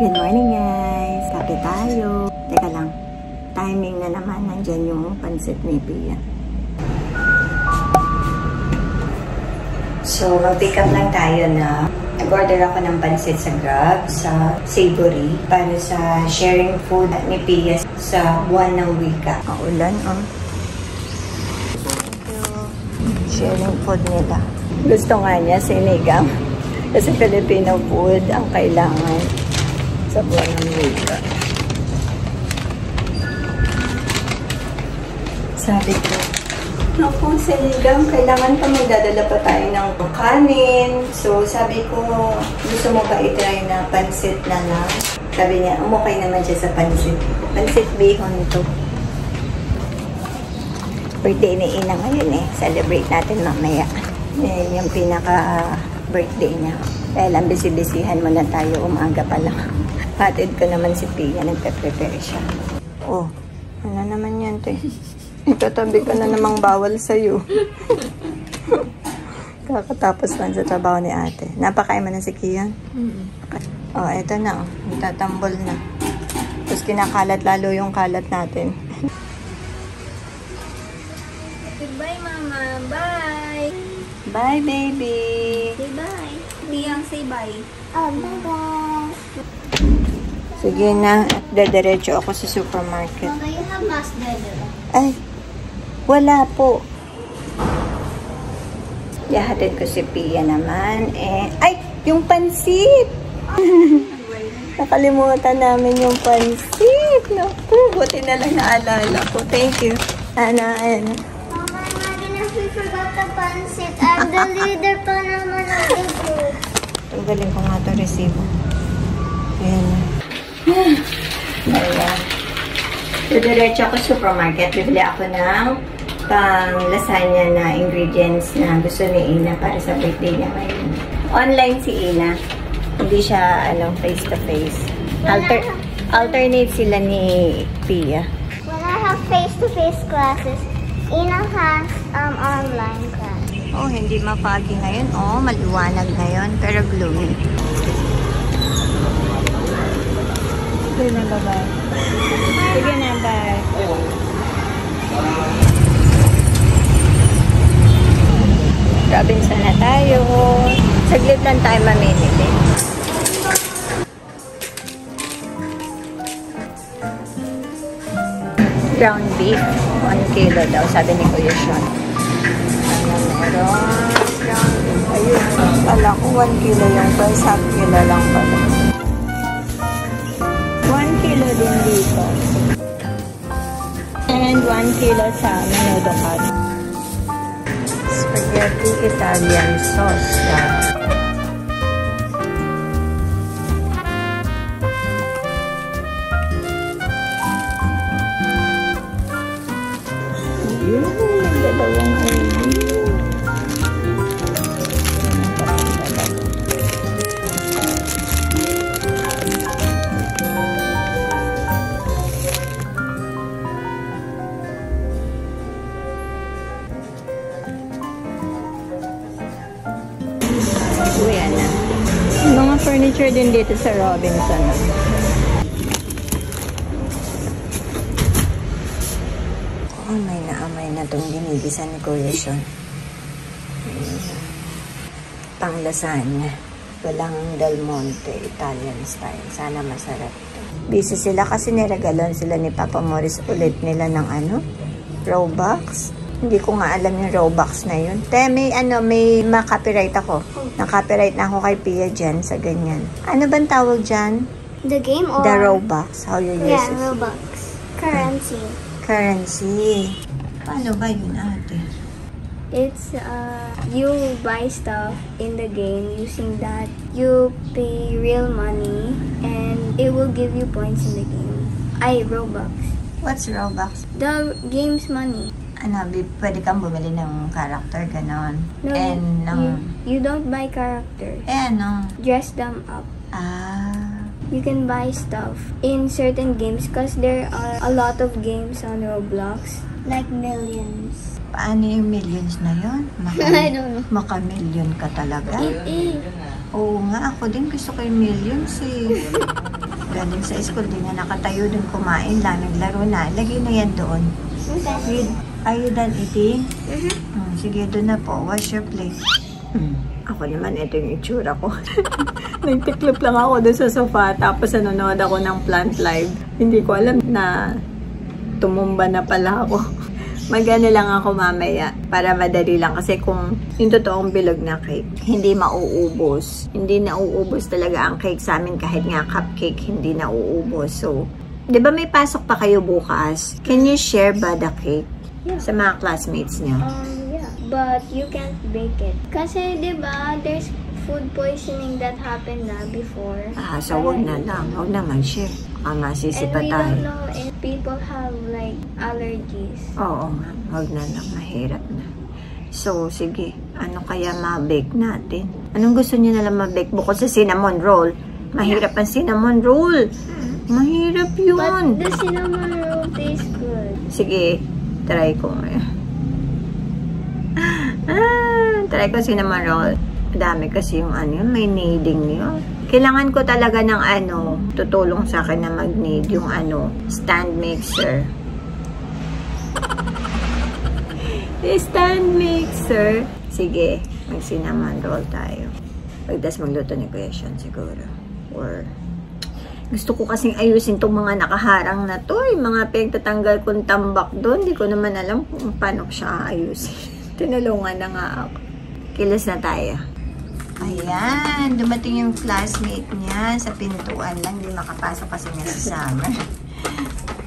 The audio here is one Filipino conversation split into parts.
Good morning guys! Kape tayo. Teka lang. Timing na naman. Nandyan yung pansit ni Pia. So, mag-pick up lang tayo na nag-order ako ng pansit sa Grab, sa Savory, para sa sharing food ni Pia sa buwan ng wika. Maulan, oh. Sharing food nila. Gusto nga niya sinigang. Kasi Filipino food ang kailangan sa buwan ng wika. Sabi ko, naku, sinigang, kailangan pa magdadala pa tayo ng kanin. So, sabi ko, gusto mo ba i-try na pansit na lang? Sabi niya, umukay naman siya sa pansit. Pansit bihon to. Birthday ni Ina ngayon eh. Celebrate natin mamaya. Yan yung pinaka-birthday niya. Dahil ang busy-busyhan mo na tayo, umaga pa lang. Hatid ko naman si Pia, nagpe-prepare siya. Oh, ano naman yan, te? Ikatabi ka na namang bawal sa'yo. Kakatapos lang sa trabaho ni ate. Napakain mo na si Kian? Oh, eto na. Oh. Itatambol na. Tapos kinakalat lalo yung kalat natin. Goodbye, Mama. Bye. Bye, baby. Say bye. Biyang say bye. Oh, bye-bye. Sige na. At dediretso ako sa supermarket. Mama, you have mask there. Ay, wala po. Yahatid ko si Pia naman. Ay, yung pansit! Nakalimutan namin yung pansit. Naku, buti na lang naalala ko. Thank you. Ana. Mama, imagine if we forgot the pancit. I'm the leader pa naman ng group. Tanggalin ko nga ito resibo. Ayan. Ayan. Diretso ako sa supermarket. Bibili ako ng pang lasagna na ingredients na gusto ni Ina para sa birthday niya ngayon. Online si Ina. Hindi siya face-to-face. Alternate sila ni Pia. When I have face-to-face classes, Ina has online class. Oh, hindi mapagi ngayon. Oh, maliwanag ngayon. Pero gloomy. Sige na, bye-bye. Sige na, bye. Robinson na tayo. Saglit lang tayo mamimili. Ground beef. 1 kilo daw, sabi ni Kuya Sean. Meron. Ground beef. Ayun. Pala ko 1 kilo yung price. Half kilo lang pala. 1 kilo din dito. And 1 kilo sa menudo cut. Spaghetti Italian sauce. Yun, dalawang Ayan na. Mga furniture din dito sa Robinson. Amay na itong ginigisa ni Kuya Sean. Pang lasagna. Walang Del Monte, Italian style. Sana masarap ito. Busy sila kasi niregalon sila ni Papa Morris ulit nila ng Robux. Hindi ko nga alam yung Robux na yun. Te, may ma-copyright ako. Na-copyright na ako kay Pia dyan sa ganyan. Ano bang tawag dyan? The game or? The Robux. How you use it? Yeah, Robux. Currency. Currency. Paano ba yun, ate? It's, you buy stuff in the game using that. You pay real money and it will give you points in the game. Robux. What's Robux? The game's money. Pwede kang bumili ng character, ganon. No, And, you don't buy characters. Dress them up. You can buy stuff in certain games because there are a lot of games on Roblox. Like millions. Paano yung millions na yun? I don't know. Maka-million ka talaga? It is. Oo nga, ako din gusto ko yung millions eh. Galing sa school, di na nakatayo dun kumain lang, naglaro na. Lagay na yan doon. Are you done eating? Sige, doon na po. Wash your plate. Ako naman, ito yung itsura ko. Nagtiklop lang ako doon sa sofa, tapos nanonood ako ng Plant Live. Hindi ko alam na tumumba na pala ako. Magana lang ako mamaya para madali lang. Kasi kung yung totoong bilog na cake, hindi mauubos. Hindi nauubos talaga ang cake sa amin. Kahit nga cupcake, hindi nauubos. So, di ba may pasok pa kayo bukas? Can you share ba the cake? Yeah. Sa mga classmates niyo? Yeah. But you can't bake it. Kasi, di ba, there's food poisoning that happened na before. So wag na lang. Wag na mag-share. Masisi pa And we tayo. don't know if people have like allergies. Oo nga. Wag na lang. Mahirap na. So, sige. Ano kaya ma-bake natin? Anong gusto niyo nalang ma-bake? Bukod sa cinnamon roll. Mahirap ang cinnamon roll. Mahirap yun. But the cinnamon roll tastes good. Sige. Try ko ngayon. Try ko cinnamon roll. Dami kasi yung ano yun. May kneading yun. Kailangan ko talaga ng ano, tutulong sa akin na mag-knead yung ano, stand mixer. Stand mixer. Sige, mag-cinnamon roll tayo. Pagdas magluto ni Kuya Sean siguro. Or, gusto ko kasing ayusin itong mga nakaharang na to. Yung mga pinagtatanggal kong tambak doon. Hindi ko naman alam kung paano ko siya ayusin. Tinulungan na nga ako. Kilos na tayo. Ayan, dumating yung classmate niya sa pintuan lang. Hindi makapasok kasi nga sa summer.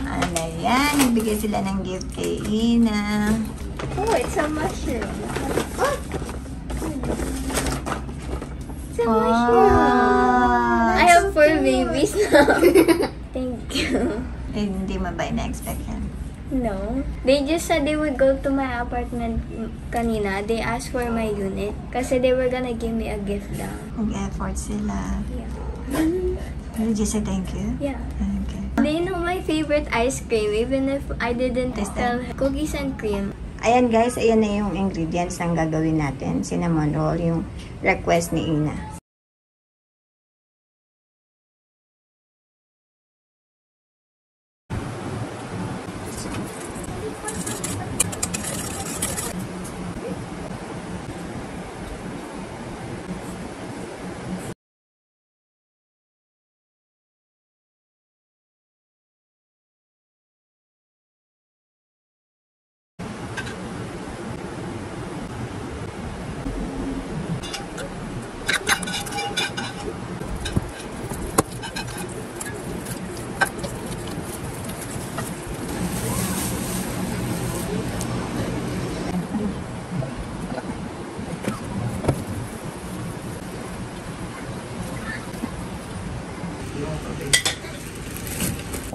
Ano yan, nagbigay sila ng gift kay Ina. Oh, it's a mushroom. What? It's a mushroom. I have 4 babies now. Thank you. Hindi mo ba na-expect yan? No. They just said they would go to my apartment kanina. They asked for my unit kasi they were gonna give me a gift daw. Nag-effort sila. Yeah. Did you say thank you? Yeah. Okay. They know my favorite ice cream even if I didn't tell cookies and cream. Ayan guys, ayan na yung ingredients ng gagawin natin. Cinnamon roll, yung request ni Ina.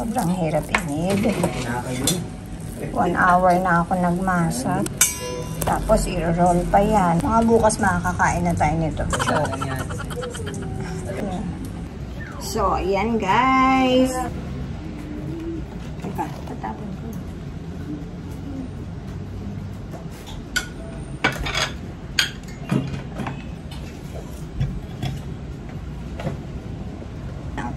Sobrang hirap inid. 1 hour na ako nagmasa. Tapos i-roll pa yan. Mga bukas makakakain na tayo nito. So, ayan guys. Teka, tatapon ko.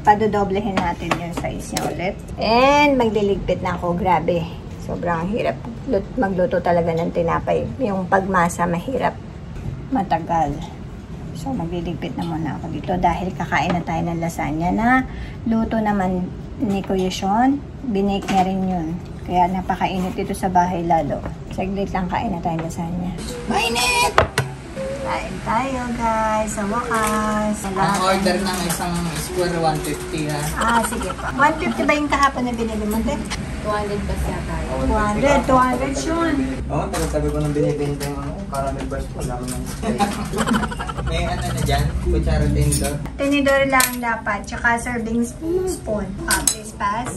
Padodoblehin natin yung size niya ulit. And magliligpit na ako. Grabe. Sobrang hirap magluto talaga ng tinapay. Yung pagmasa mahirap. Matagal. So magliligpit na muna ako dito dahil kakain na tayo ng lasagna na luto naman ni Kuya Sean. Binake niya rin yun. Kaya napakainit dito sa bahay lalo. Saglit lang kain na tayo ng lasagna. Mainit! Kain tayo guys, sa wakas. Ang order ng isang square 150 ha. Sige pa. 150 ba yung kahapon na binili mo din? 200 pa siya tayo. 200 yun. Oo, tagal-tagal ko nang binibenta yung caramel bars ko. Wala naman. May ano na dyan? Kutsara tinidor. Tinidor lang dapat. Tsaka serving spoon. Please pass.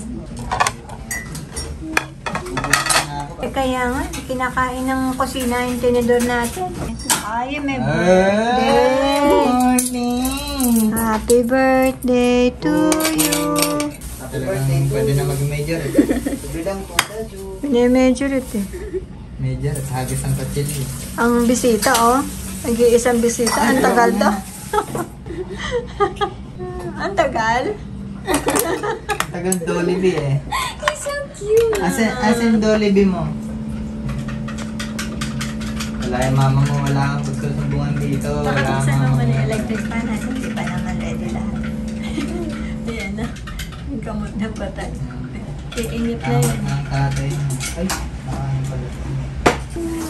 Kaya nga, kinakain ng kusina yung tinidor natin. Ay, may birthday! Morning! Happy birthday to you! Happy birthday to Pwede na mag-major. Bilang po na, Ju. Pinaimedyo rin eh. Major at hagis ang kachili. Ang bisita, oh. Nag-iisang bisita. Ang tagal to. Ang tagal. Tagang Jollibee eh. He's so cute. Asan Jollibee mo? Wala yung mama mo, wala kang pagsusumbungan dito. Wala kang mama mo. electric fan natin. Hindi pa naman ready lahat. Ayan na. Yung kamot na patay. Iinip na yan. Ang tatay mo. Ay, nakain pala.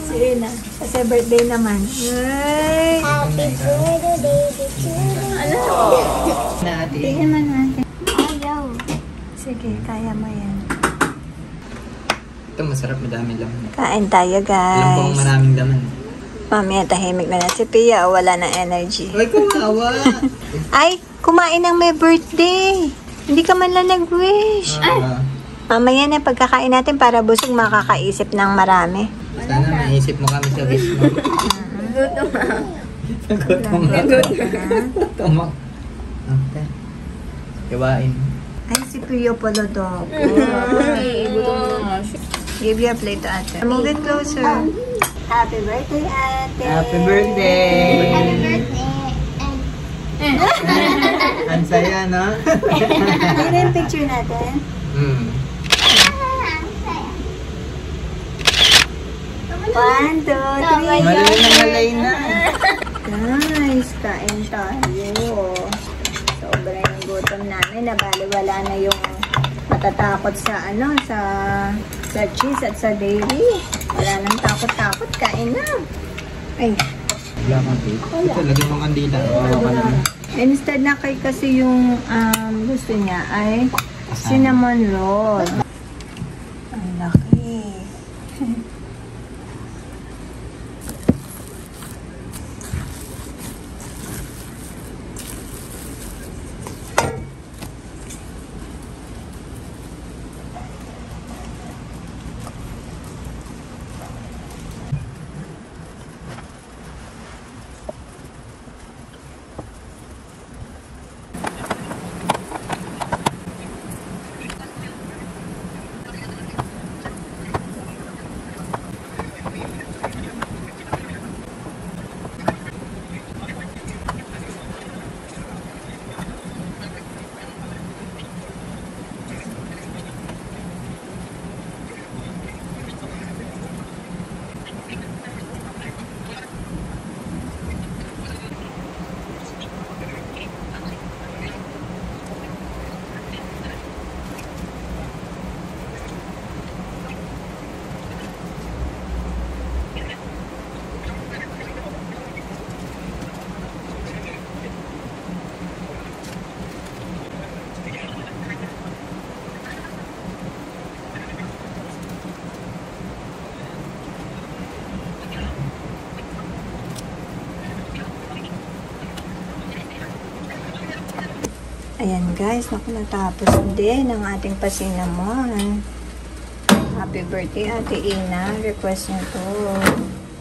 Sige na. Kasi birthday naman. Ay! Happy birthday to you. Ano? Natin. Tingnan man natin. Ayaw. Sige, kaya mo yan. Ito masarap, madami laman. Kain tayo, Alam ko guys. maraming laman. Mamaya tahimik na si Pia. Wala na energy. Ay, kawawa! Ay! Kumain ng may birthday! Hindi ka man lang nag-wish. Mamaya na pagkakain natin para busog makakaisip ng marami. Sana maisip mo kami sa wish mo. Gutom na. Gutom na. Gutom na. Okay. Iwain. Ay, si Pio Polodog. Give you a plate to ate. Move it closer. Happy birthday, ate. Happy birthday! Happy birthday. Ang saya, no? Tingnan yung picture natin. Hmm. 1, 2, 3. Malay na. Nice. Kain tayo. Sobrang gutom namin. Nabaliwala na yung matatakot sa sa cheese at sa dairy. Wala nang takot-takot. Kain na. Ay. Wala kang cake. Ito, lagyan mong kandila. Instead na kasi yung gusto niya ay cinnamon roll. Ang laki. Ayan guys, naku, natapos din ang ating pasinamon. Happy birthday Ate Ina. Request niyo to.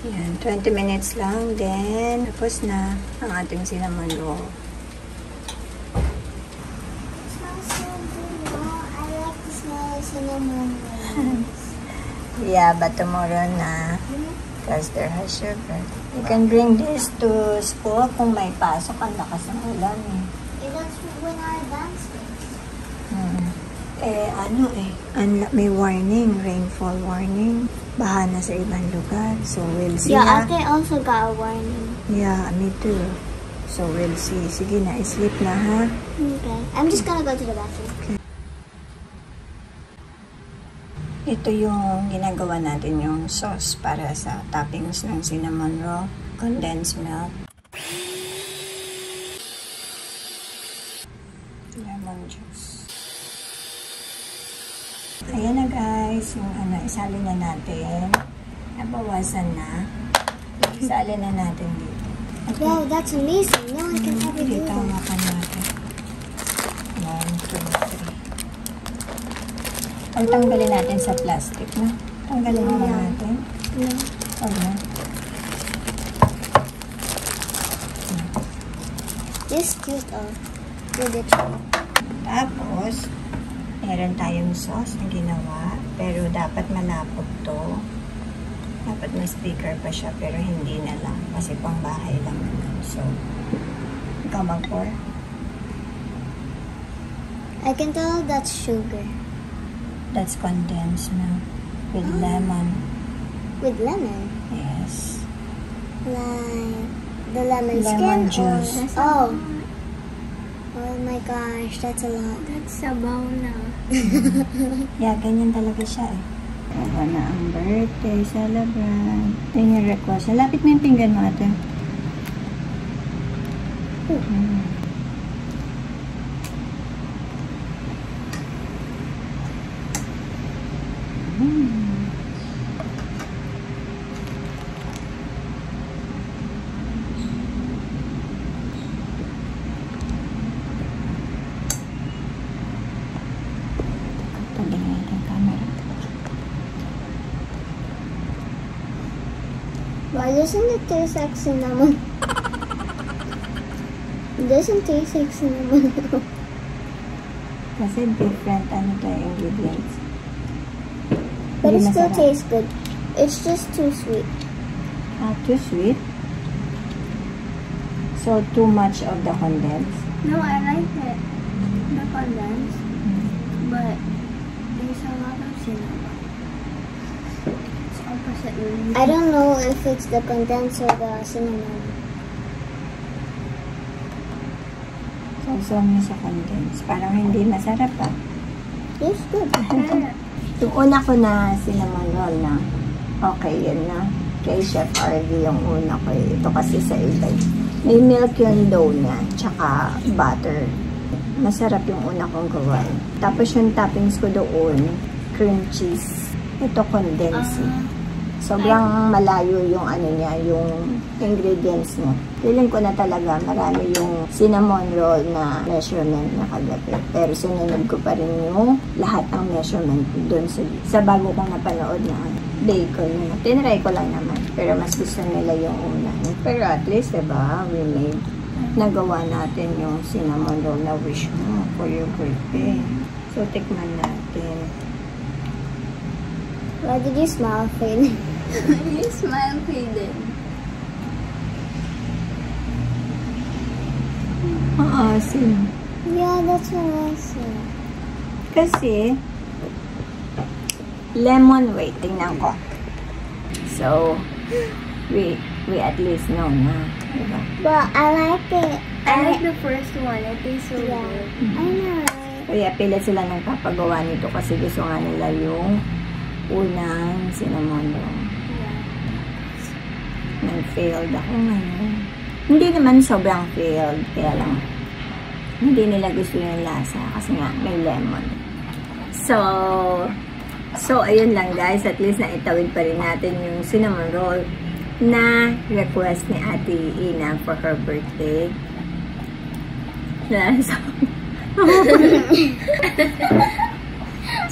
Ayan, 20 minutes lang. Then, tapos na ang ating cinnamon roll. Smells so good. I like the smell of cinnamon rolls. Yeah, but tomorrow na. Because there has sugar. You can bring this to school kung may pasok. Ang lakas ng ulan eh. That's when our dance May warning, rainfall warning. Baha na sa ibang lugar. So, we'll see. Yeah, Ate also got a warning. Yeah, me too. So, we'll see. Sige na, sleep na ha. Okay. I'm just gonna go to the bathroom. Okay. Ito yung ginagawa natin yung sauce para sa toppings ng cinnamon roll. Condensed milk. Lemon juice. Ayan na guys, yung isali na natin. Nabawasan na. Isali na natin dito. Okay. Wow, that's amazing. No one can ever do Dito ang that. makan natin. 1, 2, 3. Ang tanggalin natin sa plastic, no? Tanggalin na natin. No. Huwag na. Just take off with it. Tapos, meron tayong sauce na ginawa, pero dapat malapot to. Dapat may speaker pa siya, pero hindi na lang. Kasi pang bahay lang naman. So, ikaw mag-pour? I can tell that's sugar. That's condensed milk with lemon. With lemon? Yes. Like the lemon Lemon skin? juice. Oh my gosh, that's a lot. That's sabaw na. Yeah, ganyan talaga siya eh. Ako na ang birthday, celebrant. Yun yung request. Lapit mo yung pinggan mo, ate. Tabingin natin yung camera. Why doesn't it taste like cinnamon? It doesn't taste like cinnamon. Kasi different ingredients. But it Hindi still masarap. tastes good. It's just too sweet. Too sweet. So, too much of the condensed. No, I like it. The condensed. But there's a lot of cinnamon. It's opposite. I don't know if it's the condensed or the cinnamon. So niya sa condensed. Parang hindi masarap ah. It's good. Yung una ko na cinnamon roll na, okay, yun na. Kay Chef RV yung una ko. Ito kasi sa iba. May milk yung dough niya, tsaka butter. Masarap yung una kong gawain. Tapos yung toppings ko doon, cream cheese. Ito condensed. Sobrang malayo yung niya, yung ingredients niya. Feeling ko na talaga marami yung cinnamon roll na measurement na kagabi. Pero sinunod ko pa rin yung lahat ng measurement doon sa bago kong napanood na bacon. Tinry ko lang naman. Pero mas gusto nila yung una. Pero at least, diba, we made. Nagawa natin yung cinnamon roll na wish mo for your birthday. So, tikman natin. Why did you smile, Faden? You smile, Faden. Asim. Yeah, that's what I said. Kasi, lemon, wait, tingnan ko. So, we at least know na, diba? Well, I like it. I like the first one. It tastes so Yeah. good. I know. Kaya pilit sila nagpapagawa nito kasi gusto nga nila yung unang cinnamon roll. Nag-failed ako ngayon. Hindi naman sobrang failed, kaya lang hindi nila gusto yung lasa kasi nga may lemon. So ayun lang guys, at least naitawid pa rin natin yung cinnamon roll na request ni Ate Ina for her birthday.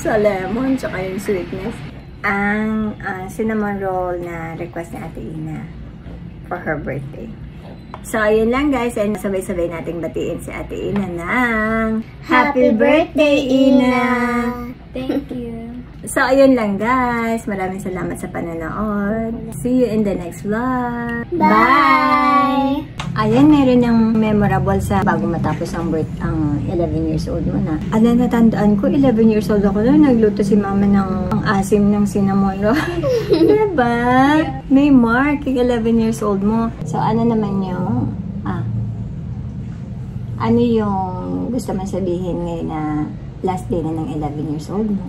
Sa lemon, tsaka yung sweetness. Ang cinnamon roll na request ni Ate Ina for her birthday. So, ayun lang guys. And sabay-sabay nating batiin si Ate Ina ng Happy Birthday, Ina! Thank you. So, ayun lang guys. Maraming salamat sa panonood. See you in the next vlog. Bye! Ayan, meron ng memorable sa bago matapos ang 11 years old mo na. Natandaan ko, 11 years old ako na nagluto si mama ng asim ng cinnamon roll. Diba? Yeah. May mark yung 11 years old mo. So, ano naman yung ano yung gusto mo sabihin ngayon na last day na ng 11 years old mo?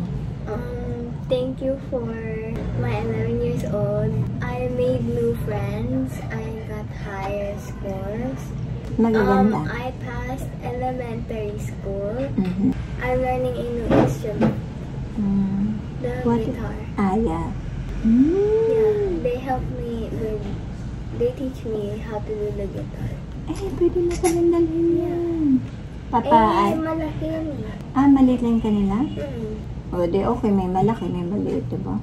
Thank you for my 11 years old. I made new friends. I got higher scores. Magaganda. I passed elementary school. Mm-hmm. I'm learning a new instrument. The guitar. Yeah. Yeah, they help me with, they teach me how to do the guitar. Pwede mo palang dalhin yan. Malaki yun. Maliit lang kanila? Mm. O, okay, may malaki, may maliit, diba?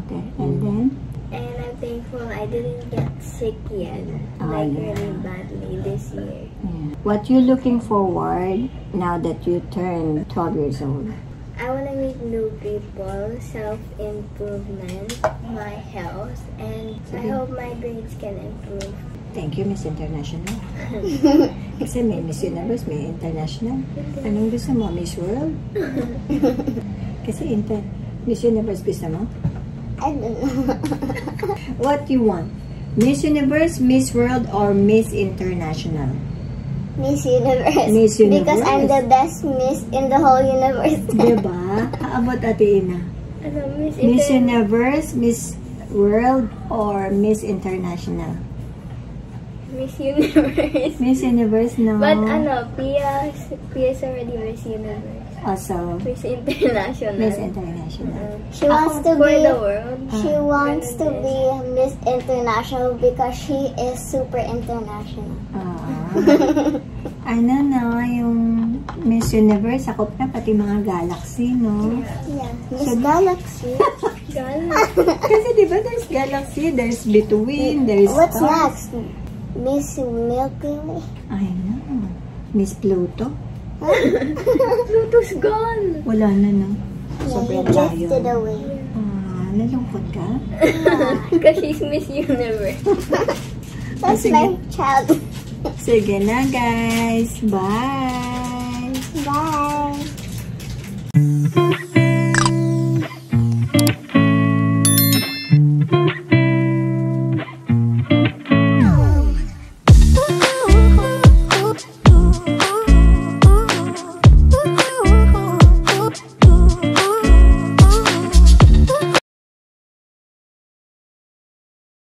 Okay, and then? And I'm thankful I didn't get sick yet, really badly this year. Yeah. What you looking forward now that you turn 12 years old? I want to meet new people, self-improvement, my health, and I hope my grades can improve. Thank you, Miss International. Kasi may Miss Universe, may International. Anong gusto mo? Miss World? Kasi Miss Universe gusto mo? I don't know. What do you want? Miss Universe, Miss World, or Miss International? Miss Universe. Miss Universe. Because I'm the best Miss in the whole universe. Diba? How about Ate Ina? Miss Universe, Miss World, or Miss International? Miss Universe. Miss Universe, no. But Pia's already Miss Universe. Also, Miss International. Miss International. She wants to for be the world. She wants to be Miss International because she is super international. Ano na, yung Miss Universe, sakop na pati mga galaxy, no? Yeah. Miss Galaxy. Kasi diba there's galaxy, there's between, there's What's stars. next? Miss Milky Way. I know. Miss Pluto? Pluto's gone. Wala na, no? Yeah, Sobrang he drifted layo. away. Nalungkot ka? Because she's Miss Universe. That's Sige. my child. Sige na, guys. Bye! Bye.